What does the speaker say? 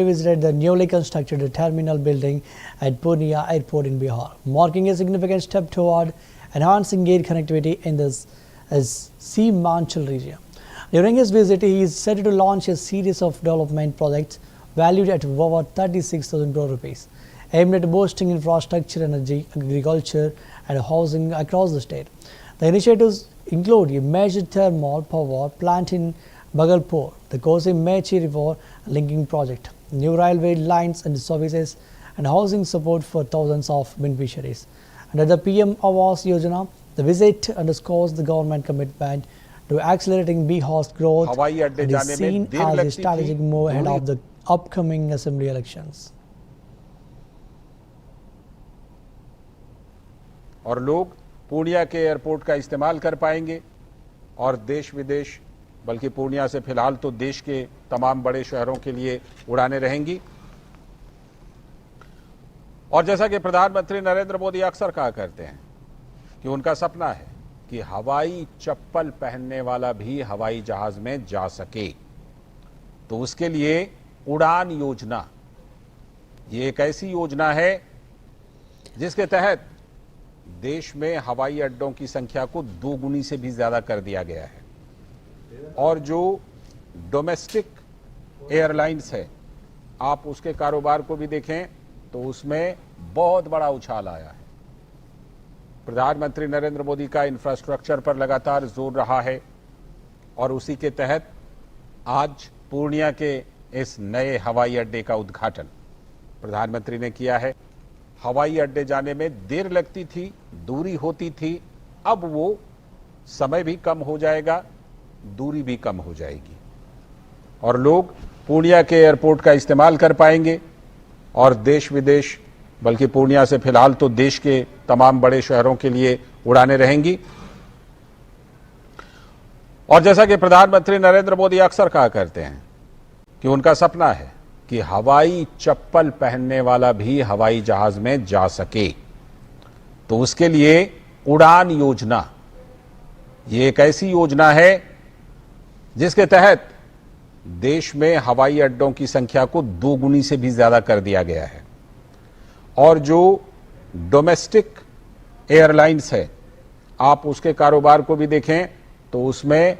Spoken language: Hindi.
Visited the newly constructed terminal building at Purnea airport in Bihar, marking a significant step toward enhancing air connectivity in this Seamanchal region. During his visit, he is set to launch a series of development projects valued at over 36,000 crore rupees, aimed at boosting infrastructure, energy, agriculture, and housing across the state. The initiatives include a major thermal power plant in Bhagalpur, the Kosi-Mechi River linking project, new railway lines and services, and housing support for thousands of beneficiaries. Under the PM Awas Yojana, the visit underscores the government commitment to accelerating Bihar's growth and is seen as a strategic move ahead of the upcoming assembly elections. और लोग पूर्णिया के एयरपोर्ट का इस्तेमाल कर पाएंगे और देश विदेश बल्कि पूर्णिया से फिलहाल तो देश के तमाम बड़े शहरों के लिए उड़ानें रहेंगी। और जैसा कि प्रधानमंत्री नरेंद्र मोदी अक्सर कहा करते हैं कि उनका सपना है कि हवाई चप्पल पहनने वाला भी हवाई जहाज में जा सके, तो उसके लिए उड़ान योजना ये एक ऐसी योजना है जिसके तहत देश में हवाई अड्डों की संख्या को 2 गुनी से भी ज्यादा कर दिया गया है। और जो डोमेस्टिक एयरलाइंस है, आप उसके कारोबार को भी देखें तो उसमें बहुत बड़ा उछाल आया है। प्रधानमंत्री नरेंद्र मोदी का इंफ्रास्ट्रक्चर पर लगातार जोर रहा है और उसी के तहत आज पूर्णिया के इस नए हवाई अड्डे का उद्घाटन प्रधानमंत्री ने किया है। हवाई अड्डे जाने में देर लगती थी, दूरी होती थी, अब वो समय भी कम हो जाएगा, दूरी भी कम हो जाएगी और लोग पूर्णिया के एयरपोर्ट का इस्तेमाल कर पाएंगे और देश विदेश बल्कि पूर्णिया से फिलहाल तो देश के तमाम बड़े शहरों के लिए उड़ानें रहेंगी। और जैसा कि प्रधानमंत्री नरेंद्र मोदी अक्सर कहा करते हैं कि उनका सपना है कि हवाई चप्पल पहनने वाला भी हवाई जहाज में जा सके, तो उसके लिए उड़ान योजना ये एक ऐसी योजना है जिसके तहत देश में हवाई अड्डों की संख्या को 2 गुनी से भी ज्यादा कर दिया गया है। और जो डोमेस्टिक एयरलाइंस है, आप उसके कारोबार को भी देखें तो उसमें